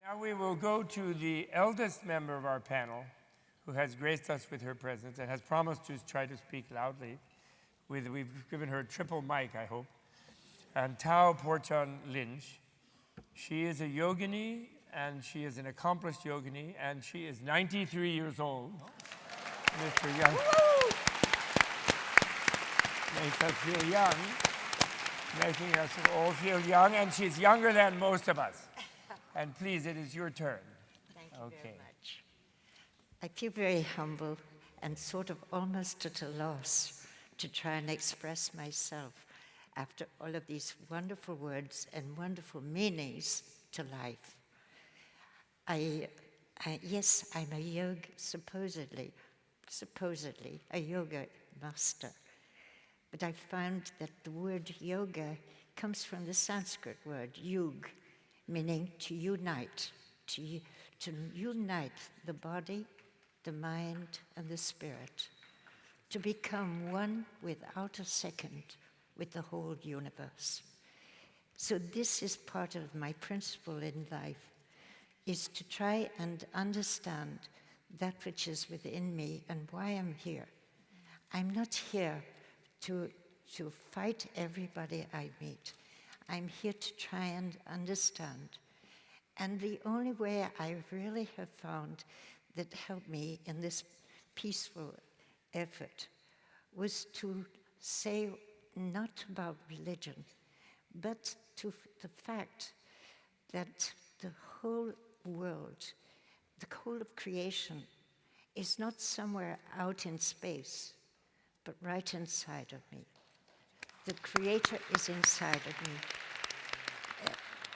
Now we will go to the eldest member of our panel, who has graced us with her presence and has promised to try to speak loudly. We've given her a triple mic, I hope. And Tao Porchon-Lynch. She is a yogini, and she is an accomplished yogini, and she is 93 years old. Mr. Young makes us feel young, making us all feel young, and she's younger than most of us. And please, it is your turn. Thank you very much. I feel very humble and sort of almost at a loss to try and express myself after all of these wonderful words and wonderful meanings to life. Yes, I'm a supposedly a yoga master. But I found that the word yoga comes from the Sanskrit word yug, meaning to unite, to unite the body, the mind, and the spirit, to become one without a second with the whole universe. So this is part of my principle in life, is to try and understand that which is within me and why I'm here. I'm not here to fight everybody I meet. I'm here to try and understand. And the only way I really have found that helped me in this peaceful effort was to say not about religion, but to the fact that the whole world, the whole of creation, is not somewhere out in space, but right inside of me. The Creator is inside of me.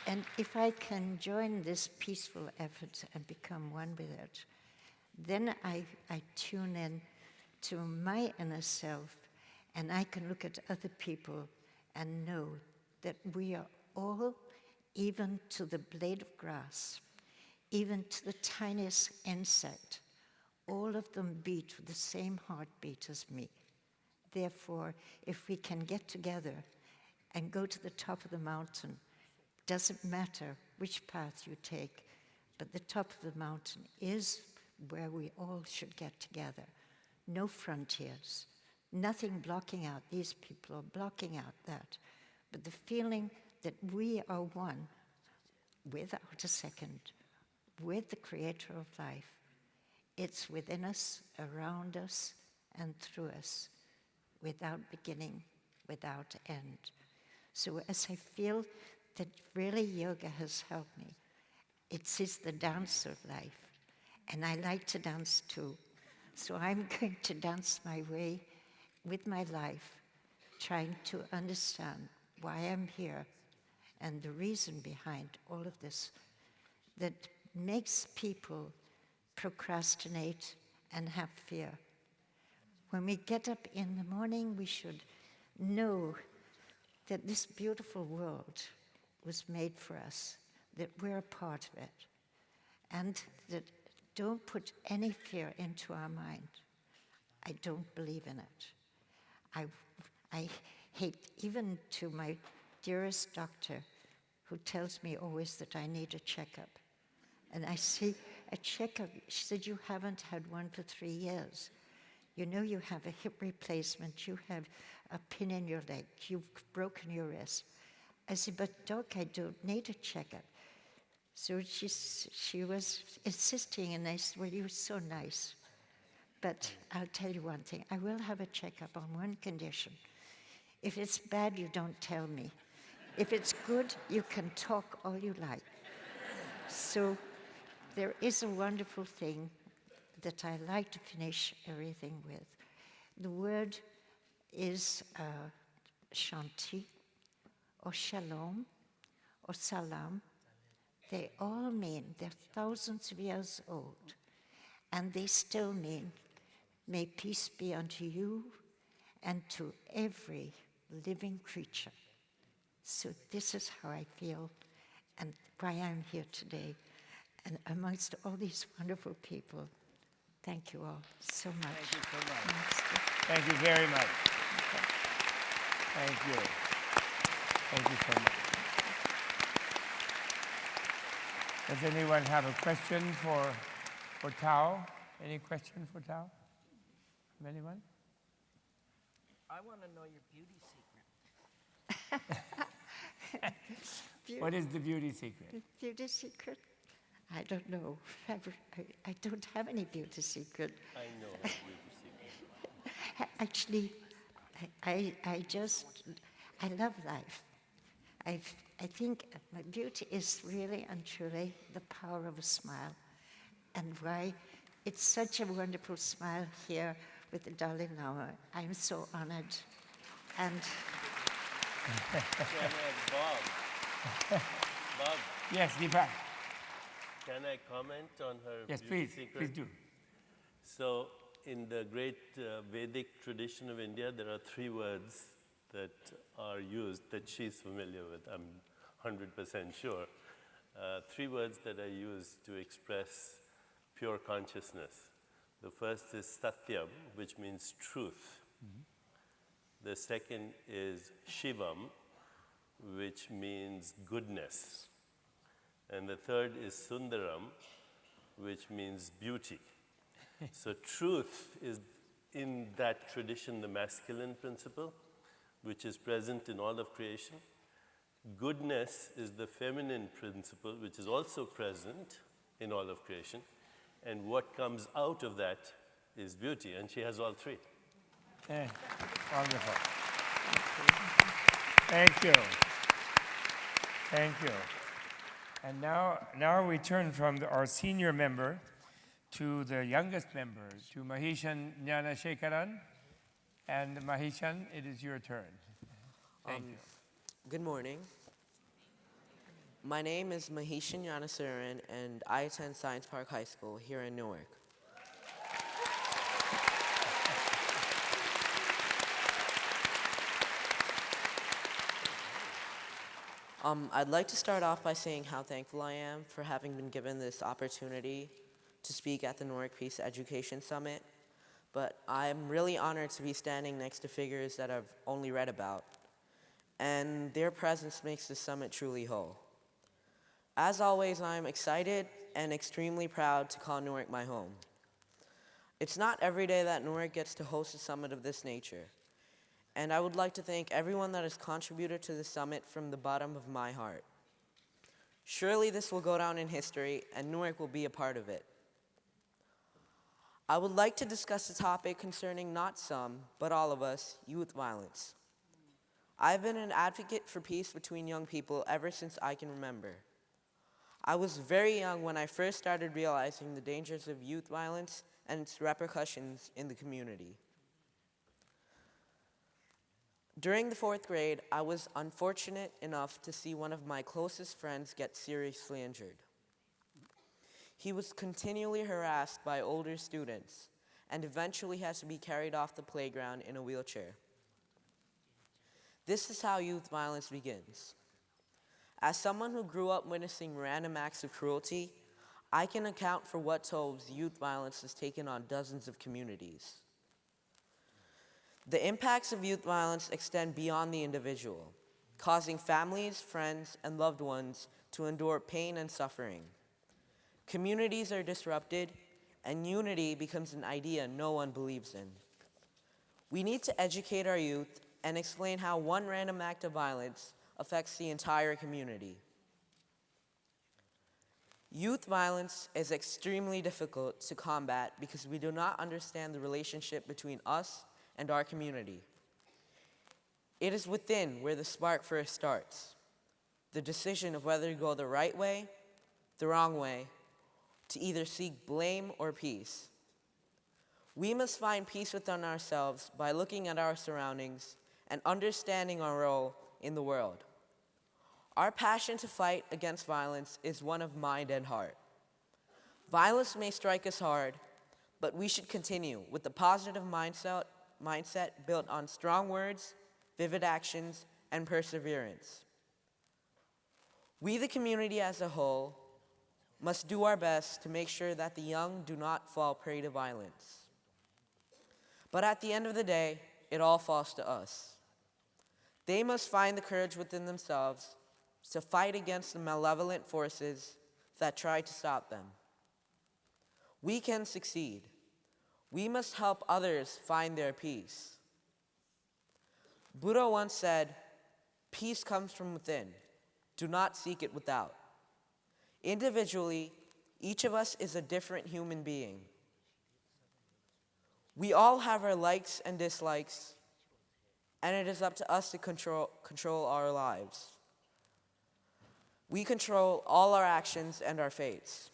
And if I can join this peaceful effort and become one with it, then I tune in to my inner self, and I can look at other people and know that we are all, even to the blade of grass, even to the tiniest insect, all of them beat with the same heartbeat as me. Therefore, if we can get together and go to the top of the mountain, doesn't matter which path you take, but the top of the mountain is where we all should get together. No frontiers, nothing blocking out these people or blocking out that, but the feeling that we are one, without a second, with the Creator of life. It's within us, around us, and through us, without beginning, without end. So as I feel that really yoga has helped me, it is the dance of life. And I like to dance too. So I'm going to dance my way with my life, trying to understand why I'm here and the reason behind all of this that makes people procrastinate and have fear. When we get up in the morning, we should know that this beautiful world was made for us, that we're a part of it, and that don't put any fear into our mind. I don't believe in it. I hate even to my dearest doctor who tells me always that I need a checkup. And I say, a checkup? She said, you haven't had one for 3 years. You know you have a hip replacement, you have a pin in your leg, you've broken your wrist. I said, but doc, I don't need a checkup. So she was insisting, and I said, well, you're so nice. But I'll tell you one thing, I will have a checkup on one condition. If it's bad, you don't tell me. If it's good, you can talk all you like. So there is a wonderful thing that I like to finish everything with. The word is shanti, or shalom, or salam. They all mean, they're thousands of years old, and they still mean, may peace be unto you and to every living creature. So this is how I feel and why I'm here today. And amongst all these wonderful people, thank you all so much. Thank you so much. Thank you very much. Thank you. Thank you so much. Does anyone have a question for Tao? Any question for Tao? From anyone? I want to know your beauty secret. What is the beauty secret? Beauty secret? I don't know. I don't have any beauty secret. I know her beauty secret. Actually, I love life. I think my beauty is really and truly the power of a smile, and why it's such a wonderful smile here with the Dalai Lama. I'm so honored. And Bob. Bob, Yes, Deepak. can I comment on her Yes, beauty please. secret? Please do. So, in the great Vedic tradition of India, there are 3 words that are used that she's familiar with. I'm 100% sure. 3 words that are used to express pure consciousness. The first is satyam, which means truth. The second is shivam, which means goodness. And the third is sundaram, which means beauty. So truth is, in that tradition, the masculine principle, which is present in all of creation. Goodness is the feminine principle, which is also present in all of creation. And what comes out of that is beauty, and she has all 3. Wonderful. Thank you. Thank you. And now we turn from our senior member to the youngest member, to Mahishan Gnanaseharan. And Mahishan, it is your turn. Thank you. Good morning. My name is Mahishan Gnanaseharan, and I attend Science Park High School here in Newark. I'd like to start off by saying how thankful I am for having been given this opportunity to speak at the Newark Peace Education Summit, but I'm really honored to be standing next to figures that I've only read about, and their presence makes the summit truly whole. As always, I'm excited and extremely proud to call Newark my home. It's not every day that Newark gets to host a summit of this nature, and I would like to thank everyone that has contributed to the summit from the bottom of my heart. Surely this will go down in history, and Newark will be a part of it. I would like to discuss a topic concerning not some, but all of us, youth violence. I've been an advocate for peace between young people ever since I can remember. I was very young when I first started realizing the dangers of youth violence and its repercussions in the community. During the 4th grade, I was unfortunate enough to see one of my closest friends get seriously injured. He was continually harassed by older students and eventually had to be carried off the playground in a wheelchair. This is how youth violence begins. As someone who grew up witnessing random acts of cruelty, I can account for what tolls youth violence has taken on dozens of communities. The impacts of youth violence extend beyond the individual, causing families, friends, and loved ones to endure pain and suffering. Communities are disrupted, and unity becomes an idea no one believes in. We need to educate our youth and explain how one random act of violence affects the entire community. Youth violence is extremely difficult to combat because we do not understand the relationship between us and our community. It is within where the spark first starts. The decision of whether to go the right way, the wrong way, to either seek blame or peace. We must find peace within ourselves by looking at our surroundings and understanding our role in the world. Our passion to fight against violence is one of mind and heart. Violence may strike us hard, but we should continue with the positive mindset built on strong words, vivid actions, and perseverance. We, the community as a whole, must do our best to make sure that the young do not fall prey to violence. But at the end of the day, it all falls to us. They must find the courage within themselves to fight against the malevolent forces that try to stop them. We can succeed. We must help others find their peace. Buddha once said, "Peace comes from within. Do not seek it without." Individually, each of us is a different human being. We all have our likes and dislikes, and it is up to us to control our lives. We control all our actions and our fates.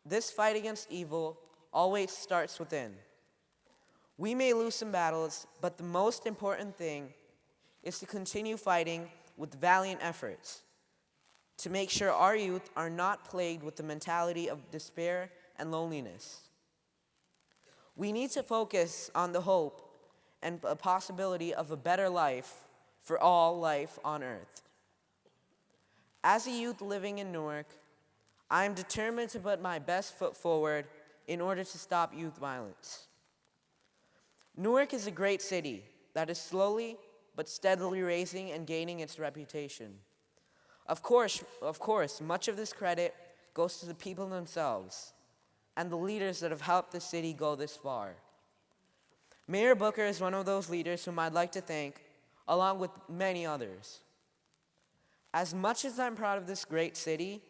This fight against evil always starts within. We may lose some battles, but the most important thing is to continue fighting with valiant efforts to make sure our youth are not plagued with the mentality of despair and loneliness. We need to focus on the hope and a possibility of a better life for all life on earth. As a youth living in Newark, I am determined to put my best foot forward in order to stop youth violence. Newark is a great city that is slowly but steadily raising and gaining its reputation. Of course, much of this credit goes to the people themselves and the leaders that have helped the city go this far. Mayor Booker is one of those leaders whom I'd like to thank, along with many others. As much as I'm proud of this great city,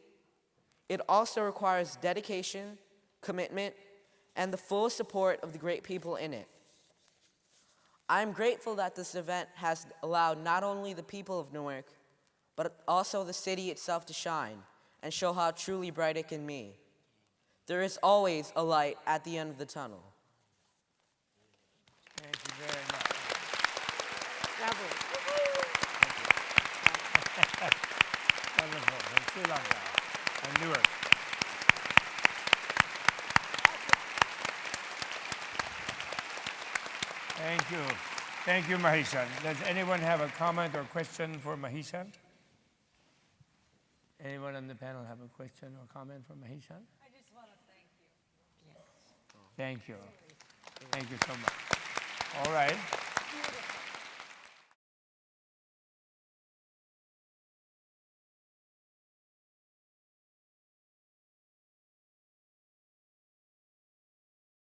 it also requires dedication, commitment, and the full support of the great people in it. I'm grateful that this event has allowed not only the people of Newark, but also the city itself to shine and show how truly bright it can be. There is always a light at the end of the tunnel. Thank you very much. Bravo. Wonderful. From Sri Lanka and Newark. Thank you. Thank you, Mahishan. Does anyone have a comment or question for Mahishan? Anyone on the panel have a question or comment for Mahishan? I just want to thank you. Thank you. Thank you so much. All right. Beautiful.